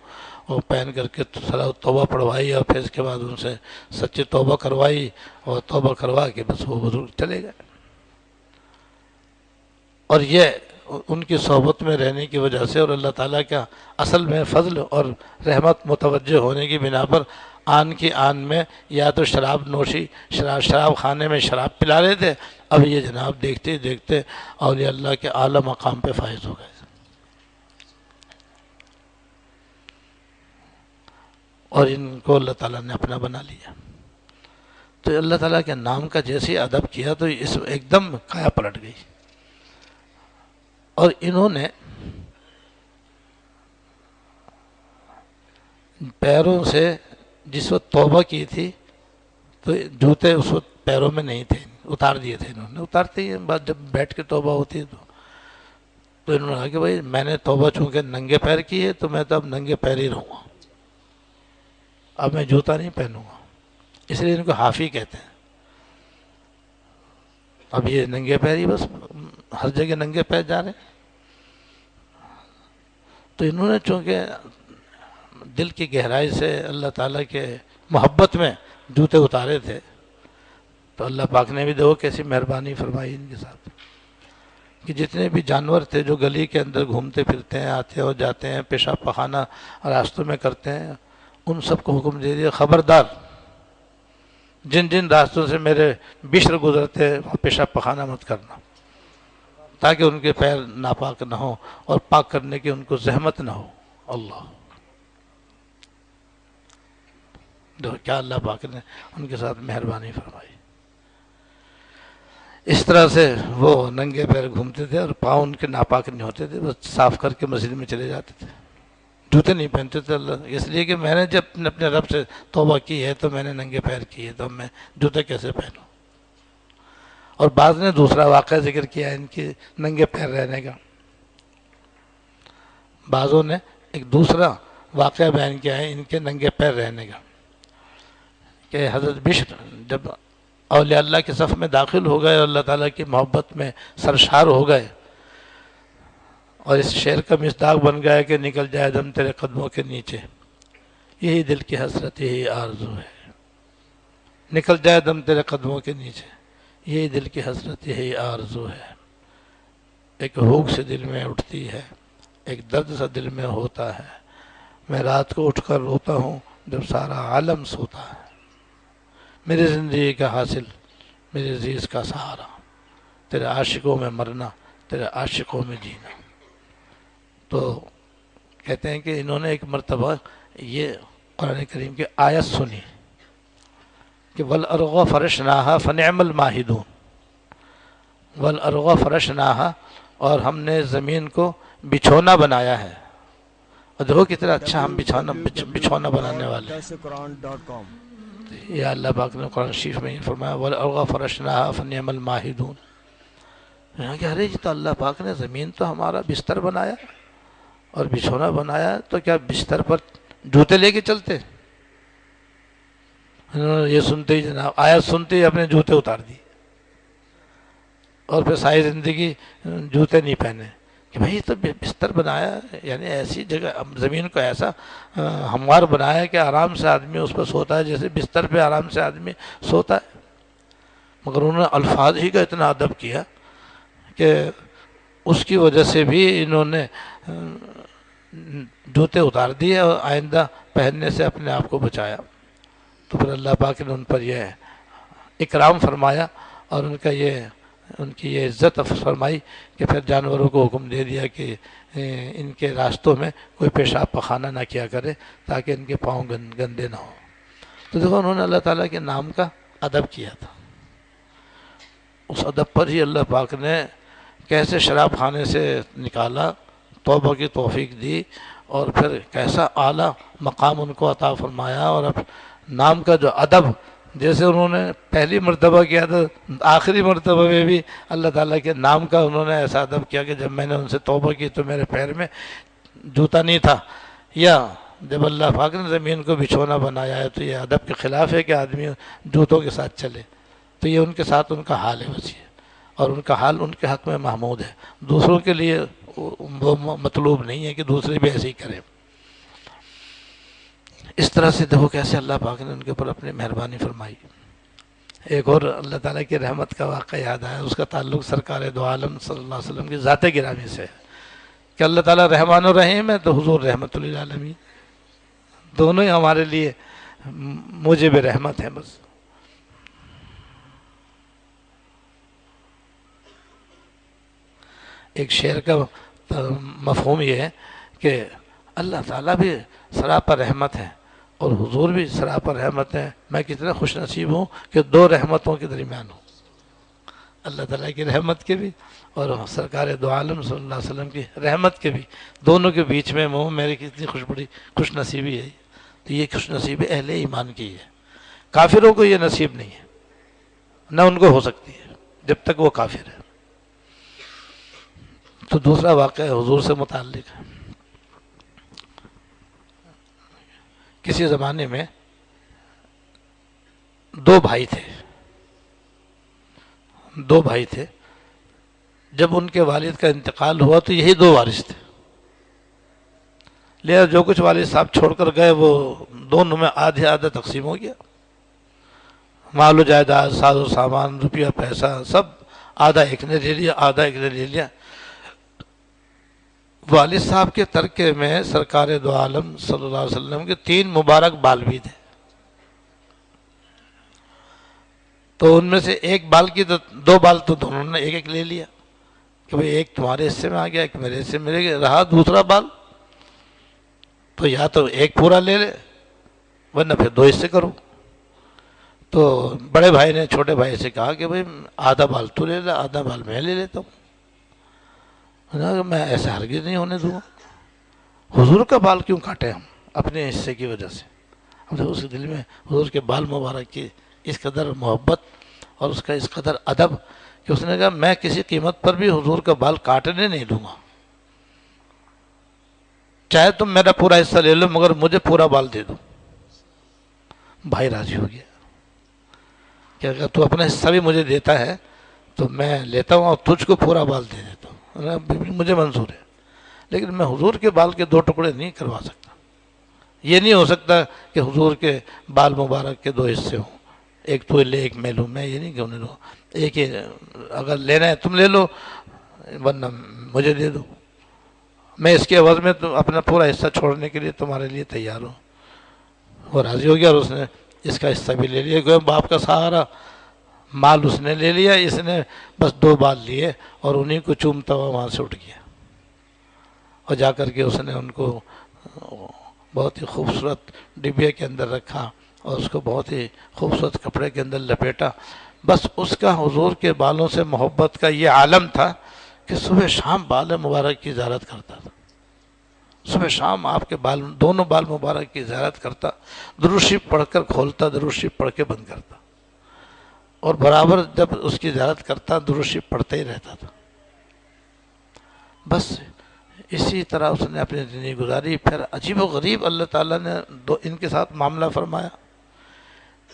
اور پہن کر کے توبہ پڑھوائی اور پھر اس کے بعد ان سے سچی توبہ کروائی اور توبہ کروا کے بس وہ بزرگ چلے گئے. اور یہ ان کی صحبت میں رہنے کی وجہ سے اور اللہ تعالیٰ کا اصل میں فضل اور رحمت متوجہ ہونے کی بنا پر آن کی آن میں یا تو شراب نوشی شراب خانے میں شراب پلا رہے تھے، اب یہ جناب دیکھتے دیکھتے اولیاء اللہ کے اعلیٰ مقام پہ فائز ہو گئے اور ان کو اللہ تعالیٰ نے اپنا بنا لیا. تو اللہ تعالیٰ کے نام کا جیسے ادب کیا تو اس ایک دم کایا پلٹ گئی. اور انہوں نے پیروں سے جس وقت توبہ کی تھی تو جوتے اس وقت پیروں میں نہیں تھے، اتار دیے تھے انہوں نے. اتارتے ہی بعد جب بیٹھ کے توبہ ہوتی ہے تو انہوں نے کہا کہ بھائی میں نے توبہ چونکہ ننگے پیر کی ہے تو میں تو اب ننگے پیر ہی رہوں گا، اب میں جوتا نہیں پہنوں گا. اس لیے ان کو حافی کہتے ہیں. اب یہ ننگے پیر ہی بس ہر جگہ ننگے پیر جا رہے ہیں. تو انہوں نے چونکہ دل کی گہرائی سے اللہ تعالیٰ کے محبت میں جوتے اتارے تھے تو اللہ پاک نے بھی دیکھو کیسی مہربانی فرمائی ان کے ساتھ کہ جتنے بھی جانور تھے جو گلی کے اندر گھومتے پھرتے ہیں، آتے اور جاتے ہیں، پیشاب پخانہ راستوں میں کرتے ہیں، ان سب کو حکم دے دیا خبردار جن جن راستوں سے میرے بشر گزرتے وہاں پیشاب پخانہ مت کرنا، تاکہ ان کے پیر ناپاک نہ ہوں اور پاک کرنے کی ان کو زحمت نہ ہو. اللہ دیکھو کیا اللہ پاک نے ان کے ساتھ مہربانی فرمائی. اس طرح سے وہ ننگے پیر گھومتے تھے اور پاؤں ان کے ناپاک نہیں ہوتے تھے، بس صاف کر کے مسجد میں چلے جاتے تھے، جوتے نہیں پہنتے تھے. اللہ اس لیے کہ میں نے جب اپنے رب سے توبہ کی ہے تو میں نے ننگے پیر کی ہے، تو میں جوتے کیسے پہنوں. اور بعض نے دوسرا واقعہ ذکر کیا ان کے ننگے پیر رہنے کا. بعضوں نے ایک دوسرا واقعہ بیان کیا ہے ان کے ننگے پیر رہنے کا کہ حضرت بشر جب اولیاء اللہ کے صف میں داخل ہو گئے اور اللہ تعالیٰ کی محبت میں سرشار ہو گئے اور اس شعر کا مصداق بن گیا کہ نکل جائے دم تیرے قدموں کے نیچے، یہی دل کی حسرت یہی آرزو ہے. نکل جائے دم تیرے قدموں کے نیچے، یہی دل کی حسرت یہی آرزو ہے. ایک ہوگ سے دل میں اٹھتی ہے، ایک درد سا دل میں ہوتا ہے، میں رات کو اٹھ کر روتا ہوں جب سارا عالم سوتا ہے، میری زندگی کا حاصل میری عزیز کا سہارا، تیرے عاشقوں میں مرنا تیرے عاشقوں میں جینا۔ تو کہتے ہیں کہ انہوں نے ایک مرتبہ یہ قرآن کریم کی آیت سنی کہ وَالْأَرْضَ فَرَشْنَاهَا فَنِعْمَ الْمَاهِدُونَ، وَالْأَرْضَ فَرَشْنَاهَا، اور ہم نے زمین کو بچھونا بنایا ہے، اور دیکھو کتنا اچھا ہم بچھونا بنانے والے ہیں۔ یا اللہ پاک نے قرآن شریف میں یہ فرمایا وَالْأَرْضَ فَرَشْنَاهَا فَنِعْمَ الْمَاهِدُونَ، یہاں کہ ارے یہ تو اللہ پاک نے زمین تو ہمارا بستر بنایا اور بچھونا بنایا، تو کیا بستر پر جوتے لے کے چلتے؟ انہوں نے یہ سنتے ہی جناب آیت سنتے ہی اپنے جوتے اتار دیے اور پھر ساری زندگی جوتے نہیں پہنے کہ بھائی یہ تو بستر بنایا، یعنی ایسی جگہ زمین کو ایسا ہموار بنایا کہ آرام سے آدمی اس پر سوتا ہے جیسے بستر پہ آرام سے آدمی سوتا ہے، مگر انہوں نے الفاظ ہی کا اتنا ادب کیا کہ اس کی وجہ سے بھی انہوں نے جوتے اتار دیے اور آئندہ پہننے سے اپنے آپ کو بچایا۔ تو پھر اللہ پاک نے ان پر یہ اکرام فرمایا اور ان کی یہ عزت فرمائی کہ پھر جانوروں کو حکم دے دیا کہ ان کے راستوں میں کوئی پیشاب پخانہ نہ کیا کرے تاکہ ان کے پاؤں گندے نہ ہوں۔ تو دیکھو انہوں نے اللہ تعالیٰ کے نام کا ادب کیا تھا، اس ادب پر ہی اللہ پاک نے کیسے شراب خانے سے نکالا، توبہ کی توفیق دی، اور پھر کیسا اعلیٰ مقام ان کو عطا فرمایا، اور اب نام کا جو ادب جیسے انہوں نے پہلی مرتبہ کیا تھا، آخری مرتبہ میں بھی اللہ تعالیٰ کے نام کا انہوں نے ایسا ادب کیا کہ جب میں نے ان سے توبہ کی تو میرے پیر میں جوتا نہیں تھا، یا جب اللہ پاک نے زمین کو بچھونا بنایا ہے تو یہ ادب کے خلاف ہے کہ آدمی جوتوں کے ساتھ چلے، تو یہ ان کے ساتھ ان کا حال ہے بس یہ، اور ان کا حال ان کے حق میں محمود ہے، دوسروں کے لیے وہ مطلوب نہیں ہے کہ دوسرے بھی ایسے ہی کریں۔ اس طرح سے دیکھو کیسے اللہ پاک نے ان کے اوپر اپنی مہربانی فرمائی۔ ایک اور اللہ تعالیٰ کی رحمت کا واقعہ یاد آیا، اس کا تعلق سرکار دو عالم صلی اللہ علیہ وسلم کی ذات گرامی سے ہے کہ اللہ تعالیٰ رحمان و رحیم ہے تو حضور رحمت للعالمین، دونوں ہی ہمارے لیے موجب رحمت ہیں۔ بس ایک شعر کا مفہوم یہ ہے کہ اللہ تعالیٰ بھی سراپا رحمت ہے اور حضور بھی سراپا رحمت ہے، میں کتنا خوش نصیب ہوں کہ دو رحمتوں کے درمیان ہوں، اللہ تعالیٰ کی رحمت کے بھی اور سرکار دو عالم صلی اللہ علیہ وسلم کی رحمت کے بھی، دونوں کے بیچ میں ہوں، میری کتنی خوش نصیبی ہے۔ تو یہ خوش نصیبی اہل ایمان کی ہے، کافروں کو یہ نصیب نہیں ہے، نہ ان کو ہو سکتی ہے جب تک وہ کافر ہے۔ تو دوسرا واقعہ حضور سے متعلق ہے، کسی زمانے میں دو بھائی تھے، جب ان کے والد کا انتقال ہوا تو یہی دو وارث تھے، لہذا جو کچھ والد صاحب چھوڑ کر گئے وہ دونوں میں آدھے آدھا تقسیم ہو گیا، مال و جائیداد، ساز و سامان، روپیہ پیسہ سب آدھا ایک نے لے لیا، آدھا ایک نے لے لیا۔ والد صاحب کے ترکے میں سرکار دو عالم صلی اللہ علیہ وسلم کے 3 مبارک بال بھی تھے، تو ان میں سے ایک بال کی تو 2 بال تو دونوں نے ایک ایک لے لیا کہ بھئی ایک تمہارے حصے میں آ گیا، ایک میرے حصے میں رہا دوسرا بال، تو یا تو ایک پورا لے لے ورنہ پھر 2 حصے کرو۔ تو بڑے بھائی نے چھوٹے بھائی سے کہا کہ بھئی آدھا بال تو لے لے، آدھا بال میں لے لیتا ہوں، میں ایسے ہرگز نہیں ہونے دوں گا، حضور کا بال کیوں کاٹے ہم اپنے حصے کی وجہ سے؟ اس کے دل میں حضور کے بال مبارک کی اس قدر محبت اور اس کا اس قدر ادب کہ اس نے کہا میں کسی قیمت پر بھی حضور کا بال کاٹنے نہیں دوں گا، چاہے تم میرا پورا حصہ لے لو مگر مجھے پورا بال دے دو۔ بھائی راضی ہو گیا کہ اگر تو اپنا حصہ بھی مجھے دیتا ہے تو میں لیتا ہوں اور تجھ کو پورا بال دے دیتا ہوں، مجھے منظور ہے، لیکن میں حضور کے بال کے 2 ٹکڑے نہیں کروا سکتا، یہ نہیں ہو سکتا کہ حضور کے بال مبارک کے 2 حصے ہوں، ایک تو لے ایک میں لوں، میں یہ نہیں کہ انہیں لوں، ایک ہی اگر لینا ہے تم لے لو ورنہ مجھے دے دو۔ میں اس کے عوض میں تو اپنا پورا حصہ چھوڑنے کے لیے تمہارے لیے تیار ہوں. وہ راضی ہو گیا اور اس نے اس کا حصہ بھی لے لیا. کہ باپ کا سارا مال اس نے لے لیا, اس نے بس 2 بال لیے اور انہیں کو چومتا ہوا وہاں سے اٹھ گیا. اور جا کر کے اس نے ان کو بہت ہی خوبصورت ڈبے کے اندر رکھا اور اس کو بہت ہی خوبصورت کپڑے کے اندر لپیٹا. بس اس کا حضور کے بالوں سے محبت کا یہ عالم تھا کہ صبح شام بال مبارک کی زیارت کرتا تھا. صبح شام آپ کے بال, دونوں بال مبارک کی زیارت کرتا, درود شریف پڑھ کر کھولتا, درود شریف پڑھ کے بند کرتا, اور برابر جب اس کی زیارت کرتا درود شریف پڑھتا ہی رہتا تھا. بس اسی طرح اس نے اپنی زندگی گزاری. پھر عجیب و غریب اللہ تعالیٰ نے ان کے ساتھ معاملہ فرمایا.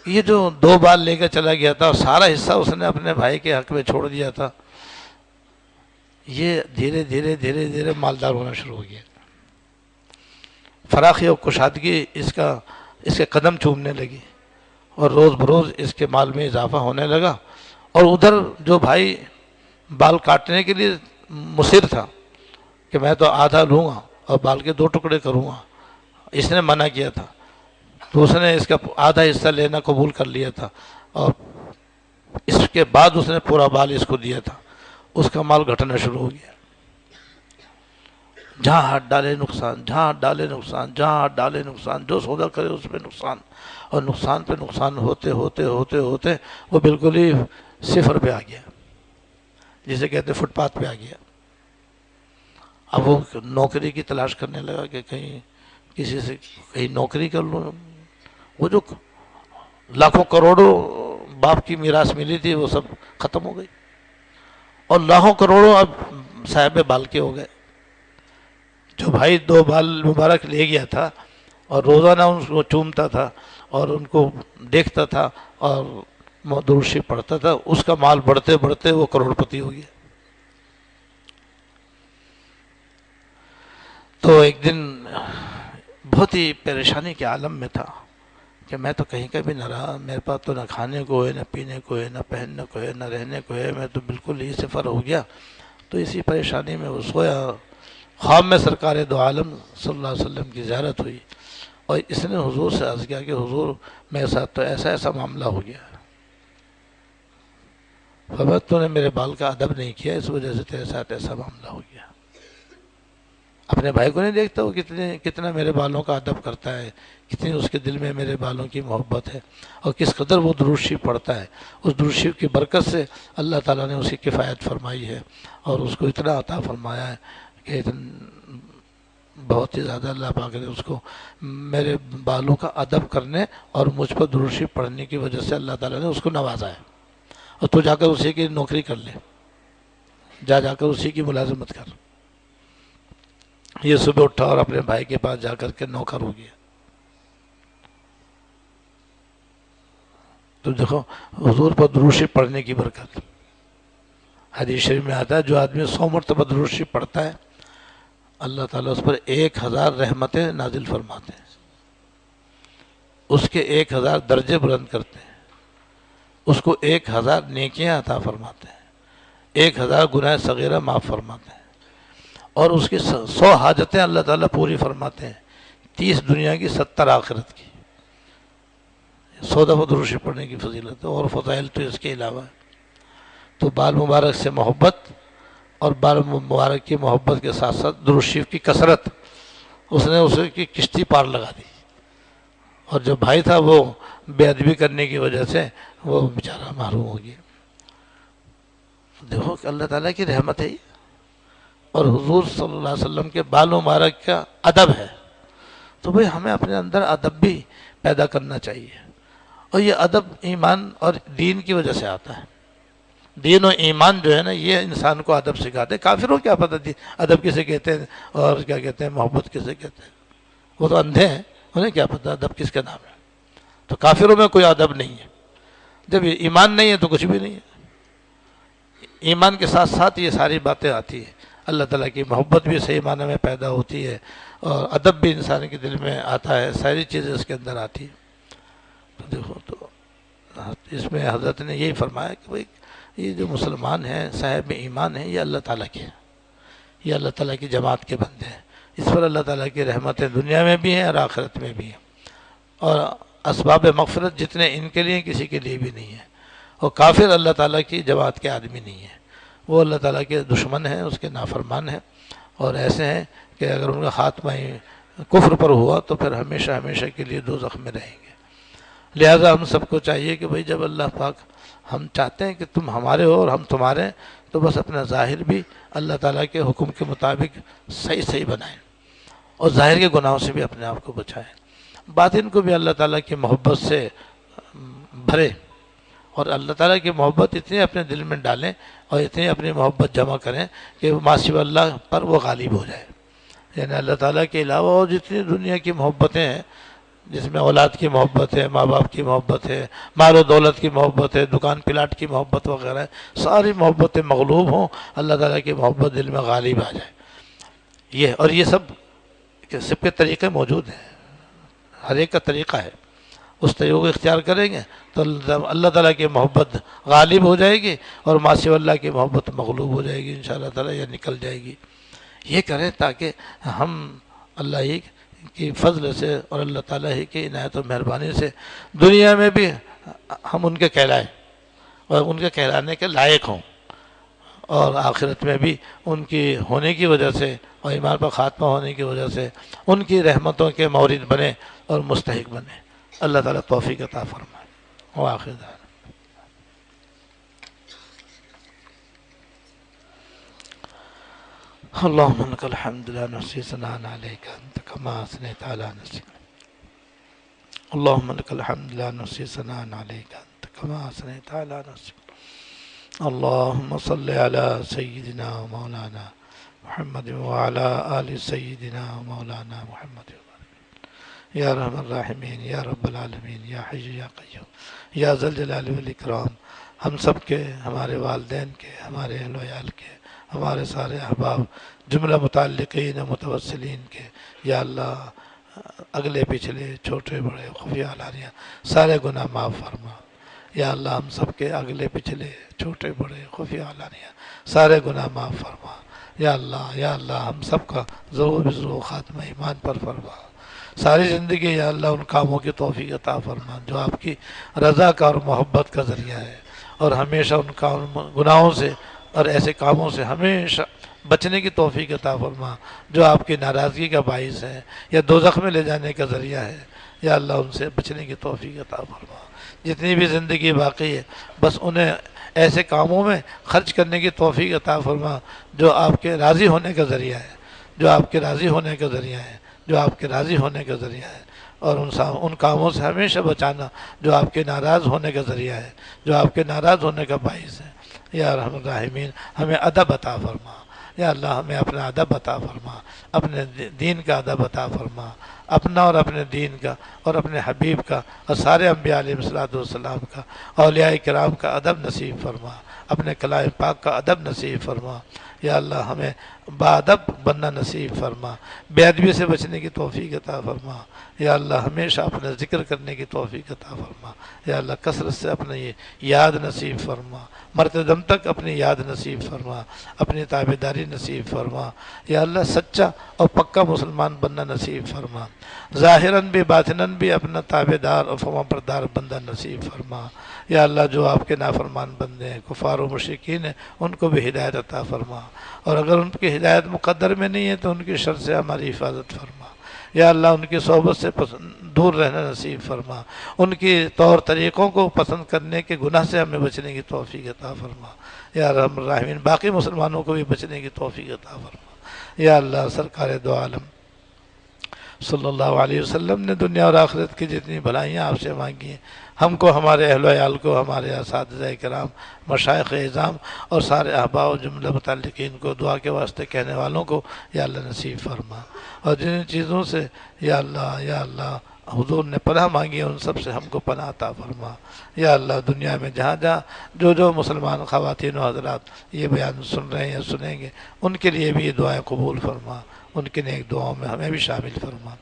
یہ جو 2 بال لے کر چلا گیا تھا اور سارا حصہ اس نے اپنے بھائی کے حق میں چھوڑ دیا تھا, یہ دھیرے دھیرے دھیرے دھیرے مالدار ہونا شروع ہو گیا. فراخی و کشادگی اس کے قدم چومنے لگی اور روز بروز اس کے مال میں اضافہ ہونے لگا. اور ادھر جو بھائی بال کاٹنے کے لیے مصر تھا کہ میں تو آدھا لوں گا اور بال کے 2 ٹکڑے کروں گا, اس نے منع کیا تھا, تو اس نے اس کا آدھا حصہ لینا قبول کر لیا تھا اور اس کے بعد اس نے پورا بال اس کو دیا تھا. اس کا مال گھٹنا شروع ہو گیا. جہاں ہاتھ ڈالے نقصان, جہاں ہاتھ ڈالے نقصان, جہاں ہاتھ ڈالے نقصان, جو سودا کرے اس پہ نقصان, اور نقصان پہ نقصان ہوتے ہوتے ہوتے ہوتے وہ بالکل ہی 0 پہ آ گیا, جسے کہتے فٹ پاتھ پہ آ گیا. اب وہ نوکری کی تلاش کرنے لگا کہ کہیں کسی سے کہیں نوکری کر لوں. وہ جو لاکھوں کروڑوں باپ کی میراث ملی تھی وہ سب ختم ہو گئی, اور لاکھوں کروڑوں اب صاحب بال کے ہو گئے. جو بھائی 2 بال مبارک لے گیا تھا اور روزانہ ان کو چومتا تھا اور ان کو دیکھتا تھا اور درود شریف پڑھتا تھا, اس کا مال بڑھتے بڑھتے وہ کروڑ پتی ہو گیا. تو ایک دن بہت ہی پریشانی کے عالم میں تھا کہ میں تو کہیں کا بھی نہ رہا, میرے پاس تو نہ کھانے کو ہے, نہ پینے کو ہے, نہ پہننے کو ہے, نہ رہنے کو ہے, میں تو بالکل ہی 0 ہو گیا. تو اسی پریشانی میں وہ سویا. خواب میں سرکار دو عالم صلی اللہ علیہ وسلم کی زیارت ہوئی اور اس نے حضور سے عرض کیا کہ حضور میرے ساتھ تو ایسا معاملہ ہو گیا, فرمایا تو نے میرے بال کا ادب نہیں کیا, اس وجہ سے تیرے ساتھ ایسا معاملہ ہو گیا. اپنے بھائی کو نہیں دیکھتا وہ کتنا میرے بالوں کا ادب کرتا ہے, کتنی اس کے دل میں میرے بالوں کی محبت ہے, اور کس قدر وہ درود شریف پڑھتا ہے. اس درود شریف کی برکت سے اللہ تعالیٰ نے اسی کفایت فرمائی ہے اور اس کو اتنا عطا فرمایا ہے کہ بہت ہی زیادہ اللہ پاک نے اس کو میرے بالوں کا ادب کرنے اور مجھ پر درود شریف پڑھنے کی وجہ سے اللہ تعالیٰ نے اس کو نوازا ہے. اور تو جا کر اسی کی نوکری کر لے, جا کر اسی کی ملازمت کر. یہ صبح اٹھا اور اپنے بھائی کے پاس جا کر کے نوکر ہو گیا. تو دیکھو حضور پر درود شریف پڑھنے کی برکت. حدیث شریف میں آتا ہے جو آدمی 100 مرتبہ درود شریف پڑھتا ہے اللہ تعالیٰ اس پر 1000 رحمتیں نازل فرماتے ہیں, اس کے 1000 درجے بلند کرتے ہیں, اس کو 1000 نیکیاں عطا فرماتے ہیں, 1000 گناہ صغیرہ معاف فرماتے ہیں, اور اس کی 100 حاجتیں اللہ تعالیٰ پوری فرماتے ہیں, 30 دنیا کی 70 آخرت کی. 100 دفعہ درود شریف پڑھنے کی فضیلت ہے اور فضائل تو اس کے علاوہ ہے. تو بال مبارک سے محبت اور بال مبارک کی محبت کے ساتھ ساتھ درود شریف کی کثرت, اس نے اسے کی کشتی پار لگا دی. اور جو بھائی تھا وہ بے ادبی کرنے کی وجہ سے وہ بیچارہ محروم ہو گیا. دیکھو کہ اللہ تعالیٰ کی رحمت ہے یہ, اور حضور صلی اللہ علیہ وسلم کے بال مبارک کا ادب ہے. تو بھئی ہمیں اپنے اندر ادب بھی پیدا کرنا چاہیے, اور یہ ادب ایمان اور دین کی وجہ سے آتا ہے. دین و ایمان جو ہے نا یہ انسان کو ادب سکھاتے ہیں. کافروں کیا پتہ تھی ادب کسے کہتے ہیں اور کیا کہتے ہیں محبت کسے کہتے ہیں, وہ تو اندھے ہیں, انہیں کیا پتہ ادب کس کا نام ہے. تو کافروں میں کوئی ادب نہیں ہے. جب ایمان نہیں ہے تو کچھ بھی نہیں ہے. ایمان کے ساتھ ساتھ یہ ساری باتیں آتی ہیں. اللہ تعالیٰ کی محبت بھی صحیح معنی میں پیدا ہوتی ہے, اور ادب بھی انسان کے دل میں آتا ہے, ساری چیزیں اس کے اندر آتی ہیں. تو دیکھو تو اس میں حضرت نے یہی فرمایا کہ بھئی یہ جو مسلمان ہیں صاحب ایمان ہیں یہ اللہ تعالیٰ کے ہیں, یہ اللہ تعالیٰ کی جماعت کے بندے ہیں، اس پر اللہ تعالیٰ کی رحمتیں دنیا میں بھی ہیں اور آخرت میں بھی ہیں، اور اسباب مغفرت جتنے ان کے لیے کسی کے لیے بھی نہیں ہے۔ اور کافر اللہ تعالیٰ کی جماعت کے آدمی نہیں ہے، وہ اللہ تعالیٰ کے دشمن ہیں، اس کے نافرمان ہیں، اور ایسے ہیں کہ اگر ان کا خاتمہ کفر پر ہوا تو پھر ہمیشہ ہمیشہ کے لیے دوزخ میں رہیں گے۔ لہٰذا ہم سب کو چاہیے کہ بھئی جب اللہ پاک ہم چاہتے ہیں کہ تم ہمارے ہو اور ہم تمہارے، تو بس اپنا ظاہر بھی اللہ تعالیٰ کے حکم کے مطابق صحیح بنائیں، اور ظاہر کے گناہوں سے بھی اپنے آپ کو بچائیں، باطن کو بھی اللہ تعالیٰ کی محبت سے بھرے، اور اللہ تعالیٰ کی محبت اتنی اپنے دل میں ڈالیں اور اتنی اپنی محبت جمع کریں کہ ما سوی اللہ پر وہ غالب ہو جائے۔ یعنی اللہ تعالیٰ کے علاوہ اور جتنی دنیا کی محبتیں ہیں، جس میں اولاد کی محبت ہے، ماں باپ کی محبت ہے، مال و دولت کی محبت ہے، دکان پلاٹ کی محبت وغیرہ ہے، ساری محبتیں مغلوب ہوں، اللہ تعالیٰ کی محبت دل میں غالب آ جائے۔ اور یہ سب کے طریقے موجود ہیں، ہر ایک کا طریقہ ہے، اس طریقے کو اختیار کریں گے تو اللہ تعالیٰ کی محبت غالب ہو جائے گی، اور ما سوی اللہ کی محبت مغلوب ہو جائے گی انشاءاللہ تعالیٰ، یا نکل جائے گی۔ یہ کریں تاکہ ہم اللہ ہی کی فضل سے اور اللہ تعالیٰ ہی کی عنایت و مہربانی سے دنیا میں بھی ہم ان کے کہلائیں اور ان کے کہلانے کے لائق ہوں، اور آخرت میں بھی ان کی ہونے کی وجہ سے اور ایمان پر خاتمہ ہونے کی وجہ سے ان کی رحمتوں کے مورد بنے اور مستحق بنے۔ اللہ تعالیٰ توفیق عطا فرمائے۔ وآخر دعوانا اللهم لك الحمد لا نحصي ثناء عليك أنت كما أثنيت على نفسك، اللهم لك الحمد لا نحصي ثناء عليك أنت كما أثنيت على نفسك، اللهم صل على سيدنا ومولانا محمد وعلى آل سيدنا ومولانا محمد، یا رحم الراحمین، یا رب العالمین، یا حی یا قیوم، یا ذا الجلال والاکرام، ہم سب کے، ہمارے والدین کے، ہمارے اہل و عیال کے، ہمارے سارے احباب، جملہ متعلقین متوسلین کے، یا اللہ اگلے پچھلے چھوٹے بڑے خفیہ علانیہ سارے گناہ معاف فرما۔ یا اللہ ہم سب کے اگلے پچھلے چھوٹے بڑے خفیہ علانیہ سارے گناہ معاف فرما۔ یا اللہ ہم سب کا ضرور بضرور خاتمہ ایمان پر فرما۔ ساری زندگی یا اللہ ان کاموں کی توفیق عطا فرما جو آپ کی رضا کا اور محبت کا ذریعہ ہے، اور ہمیشہ ان گناہوں سے اور ایسے کاموں سے ہمیشہ بچنے کی توفیق عطا فرما جو آپ کی ناراضگی کا باعث ہے یا دوزخ میں لے جانے کا ذریعہ ہے۔ یا اللہ ان سے بچنے کی توفیق عطا فرما۔ جتنی بھی زندگی باقی ہے بس انہیں ایسے کاموں میں خرچ کرنے کی توفیق عطا فرما جو آپ کے راضی ہونے کا ذریعہ ہے، جو آپ کے راضی ہونے کا ذریعہ ہے، جو آپ کے راضی ہونے کا ذریعہ ہے، اور ان کاموں سے ہمیشہ بچانا جو آپ کے ناراض ہونے کا ذریعہ ہے، جو آپ کے ناراض ہونے کا باعث ہے۔ یا ارحم الراحمین ہمیں ادب عطا فرما، یا اللہ ہمیں اپنا ادب عطا فرما، اپنے دین کا ادب عطا فرما، اپنا اور اپنے دین کا اور اپنے حبیب کا اور سارے انبیاء علیہ السلام کا، اولیاء کرام کا ادب نصیب فرما، اپنے کلام پاک کا ادب نصیب فرما۔ یا اللہ ہمیں باادب بننا نصیب فرما، بے ادبی سے بچنے کی توفیق عطا فرما۔ یا اللہ ہمیشہ اپنے ذکر کرنے کی توفیق عطا فرما۔ یا اللہ کثرت سے اپنے یاد نصیب فرما، مرتے دم تک اپنی یاد نصیب فرما، اپنی تابعداری نصیب فرما۔ یا اللہ سچا اور پکا مسلمان بننا نصیب فرما، ظاہراً بھی باطناً بھی اپنا تابعدار اور فرما بردار بندہ نصیب فرما۔ یا اللہ جو آپ کے نافرمان بندے ہیں، کفار و مشرکین ہیں، ان کو بھی ہدایت عطا فرما، اور اگر ان کی ہدایت مقدر میں نہیں ہے تو ان کی شر سے ہماری حفاظت فرما۔ یا اللہ ان کی صحبت سے دور رہنا نصیب فرما، ان کی طور طریقوں کو پسند کرنے کے گناہ سے ہمیں بچنے کی توفیق عطا فرما۔ یا رحم الراحمین باقی مسلمانوں کو بھی بچنے کی توفیق عطا فرما۔ یا اللہ سرکار دو عالم صلی اللہ علیہ وسلم نے دنیا اور آخرت کی جتنی بھلائیاں آپ سے مانگی ہیں، ہم کو، ہمارے اہل و عیال کو، ہمارے اساتذہ کرام، مشائخ اعظام اور سارے احباب و جملہ متعلقین کو، دعا کے واسطے کہنے والوں کو یا اللہ نصیب فرما۔ اور جن چیزوں سے یا اللہ حضور نے پناہ مانگی ہے ان سب سے ہم کو پناہ عطا فرما۔ یا اللہ دنیا میں جہاں جہاں جو مسلمان خواتین و حضرات یہ بیان سن رہے ہیں یا سنیں گے، ان کے لیے بھی یہ دعائیں قبول فرما، ان کے نیک دعاؤں میں ہمیں بھی شامل فرما۔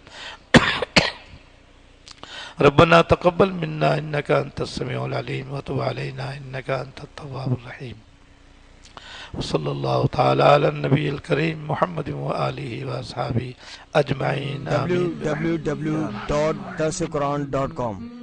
ربنا تقبل منا انك انت السميع العليم وتب علينا انك انت التواب الرحيم صلی اللہ تعالی علی النبی الکریم محمد و آلہ و اصحابہ اجمعین آمین www.darsequran.com